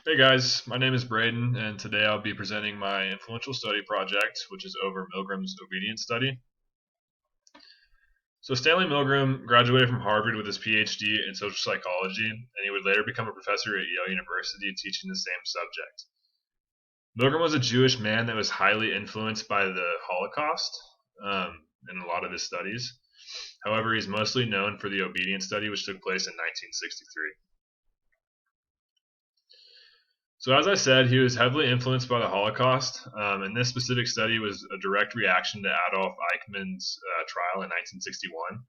Hey guys, my name is Braden, and today I'll be presenting my influential study project, which is over Milgram's obedience study. So, Stanley Milgram graduated from Harvard with his PhD in social psychology, and he would later become a professor at Yale University teaching the same subject. Milgram was a Jewish man that was highly influenced by the Holocaust in a lot of his studies. However, he's mostly known for the obedience study, which took place in 1963. So, as I said, he was heavily influenced by the Holocaust, and this specific study was a direct reaction to Adolf Eichmann's trial in 1961.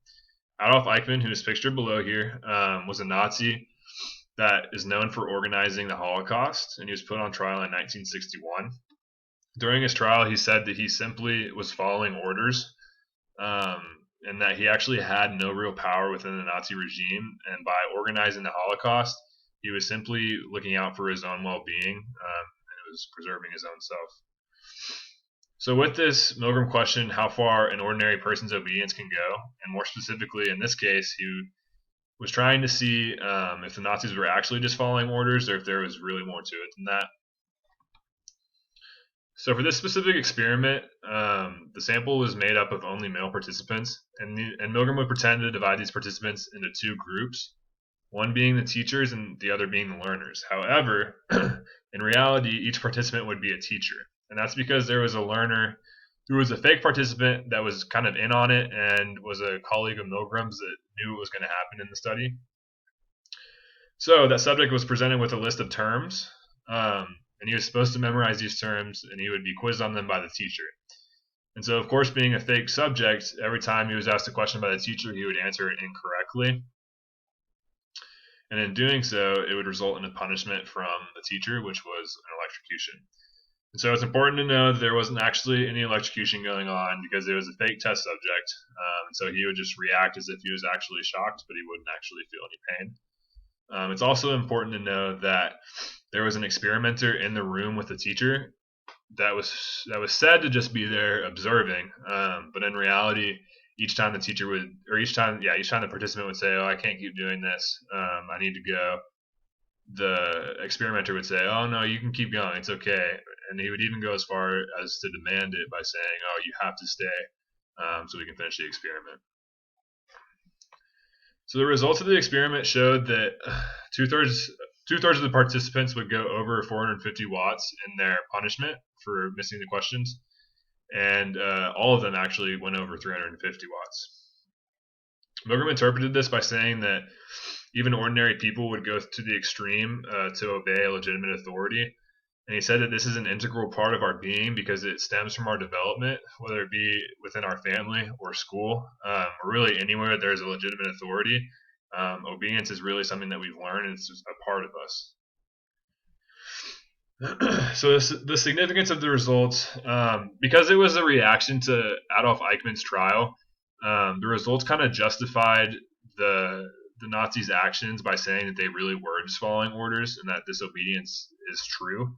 Adolf Eichmann, who is pictured below here, was a Nazi that is known for organizing the Holocaust, and he was put on trial in 1961. During his trial, he said that he simply was following orders, and that he actually had no real power within the Nazi regime, and by organizing the Holocaust, he was simply looking out for his own well-being, and it was preserving his own self. So with this, Milgram questioned how far an ordinary person's obedience can go, and more specifically, in this case, he was trying to see if the Nazis were actually just following orders or if there was really more to it than that. So for this specific experiment, the sample was made up of only male participants, and Milgram would pretend to divide these participants into two groups, one being the teachers and the other being the learners. However, in reality, each participant would be a teacher, and that's because there was a learner who was a fake participant that was kind of in on it and was a colleague of Milgram's that knew what was going to happen in the study. So that subject was presented with a list of terms, and he was supposed to memorize these terms, and he would be quizzed on them by the teacher. And so, of course, being a fake subject, every time he was asked a question by the teacher, he would answer it incorrectly. And in doing so, it would result in a punishment from the teacher, which was an electrocution. And so it's important to know that there wasn't actually any electrocution going on because it was a fake test subject. So he would just react as if he was actually shocked, but he wouldn't actually feel any pain. It's also important to know that there was an experimenter in the room with the teacher that was said to just be there observing, but in reality, each time the teacher would, or each time the participant would say, "Oh, I can't keep doing this. I need to go." The experimenter would say, "Oh no, you can keep going. It's okay." And he would even go as far as to demand it by saying, "Oh, you have to stay, so we can finish the experiment." So the results of the experiment showed that two thirds of the participants would go over 450 watts in their punishment for missing the questions, and all of them actually went over 350 watts. Milgram interpreted this by saying that even ordinary people would go to the extreme to obey a legitimate authority. And he said that this is an integral part of our being because it stems from our development, whether it be within our family or school, or really anywhere there's a legitimate authority. Obedience is really something that we've learned, and it's just a part of us. So the significance of the results, because it was a reaction to Adolf Eichmann's trial, the results kind of justified the Nazis' actions by saying that they really were just following orders and that disobedience is true.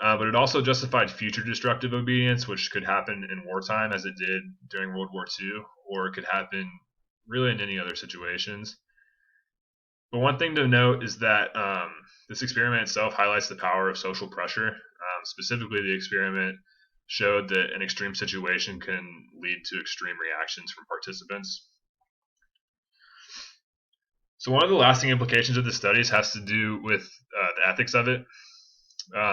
But it also justified future destructive obedience, which could happen in wartime as it did during World War II, or it could happen really in any other situations. But one thing to note is that this experiment itself highlights the power of social pressure. Specifically, the experiment showed that an extreme situation can lead to extreme reactions from participants. So one of the lasting implications of the studies has to do with the ethics of it.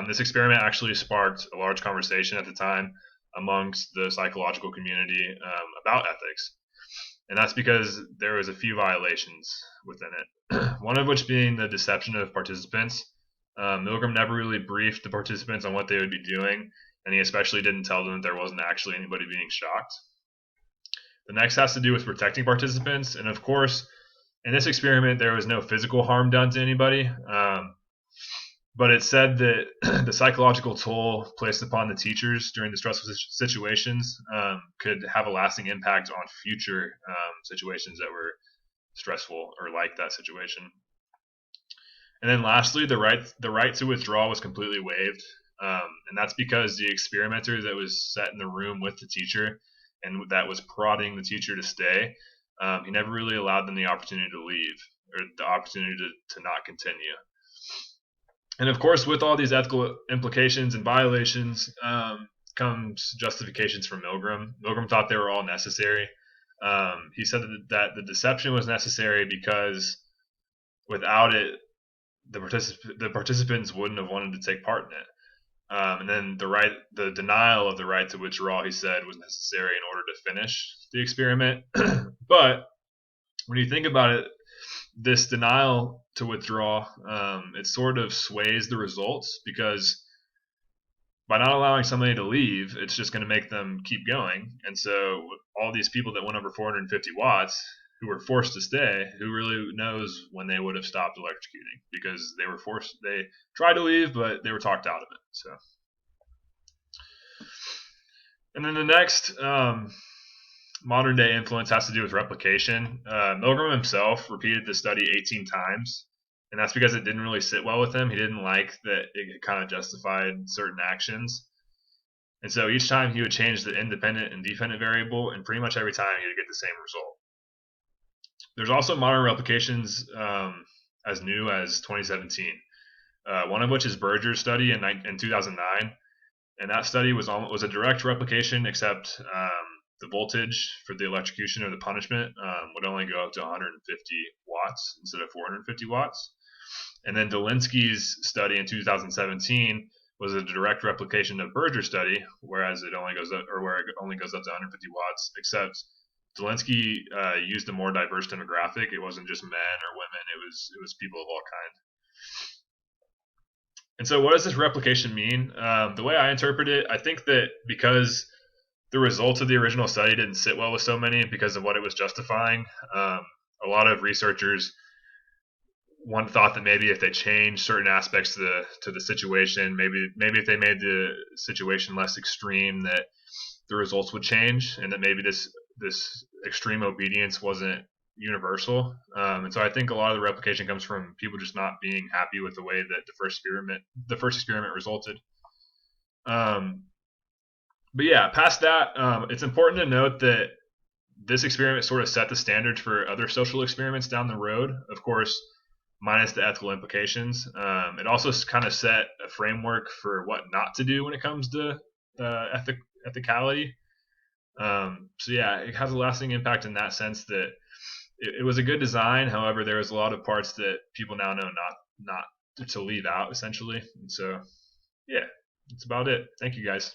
This experiment actually sparked a large conversation at the time amongst the psychological community about ethics. And that's because there was a few violations within it. One of which being the deception of participants. Milgram never really briefed the participants on what they would be doing, and he especially didn't tell them that there wasn't actually anybody being shocked. The next has to do with protecting participants, and of course, in this experiment, there was no physical harm done to anybody. But it said that the psychological toll placed upon the teachers during the stressful situations could have a lasting impact on future situations that were stressful or like that situation. And then lastly, the right to withdraw was completely waived, and that's because the experimenter that was set in the room with the teacher and that was prodding the teacher to stay, he never really allowed them the opportunity to leave or the opportunity to not continue. And of course, with all these ethical implications and violations, comes justifications from Milgram. Milgram thought they were all necessary. He said that the deception was necessary because without it, the participants wouldn't have wanted to take part in it. And then the denial of the right to withdraw, he said, was necessary in order to finish the experiment. But when you think about it, this denial to withdraw, it sort of sways the results because by not allowing somebody to leave, it's just going to make them keep going. And so all these people that went over 450 watts who were forced to stay, who really knows when they would have stopped electrocuting because they were forced, they tried to leave, but they were talked out of it. So, and then the next modern day influence has to do with replication. Milgram himself repeated the study 18 times, and that's because it didn't really sit well with him. He didn't like that it kind of justified certain actions. And so each time he would change the independent and dependent variable, and pretty much every time he would get the same result. There's also modern replications as new as 2017, one of which is Berger's study in 2009. And that study was a direct replication, except the voltage for the electrocution or the punishment would only go up to 150 watts instead of 450 watts. And then Dolinsky's study in 2017 was a direct replication of Berger's study, whereas it only goes up, or where it only goes up to 150 watts. Except Dolinsky used a more diverse demographic. It wasn't just men or women; it was people of all kinds. And so, what does this replication mean? The way I interpret it, I think that because the results of the original study didn't sit well with so many because of what it was justifying, a lot of researchers thought that maybe if they changed certain aspects to the situation, maybe if they made the situation less extreme, that the results would change, and that maybe this extreme obedience wasn't universal. And so I think a lot of the replication comes from people just not being happy with the way that the first experiment resulted. But yeah, past that, it's important to note that this experiment sort of set the standard for other social experiments down the road. Of course, minus the ethical implications. It also kind of set a framework for what not to do when it comes to ethicality. So yeah, it has a lasting impact in that sense that it was a good design. However, there was a lot of parts that people now know not to leave out essentially. And so yeah, that's about it. Thank you guys.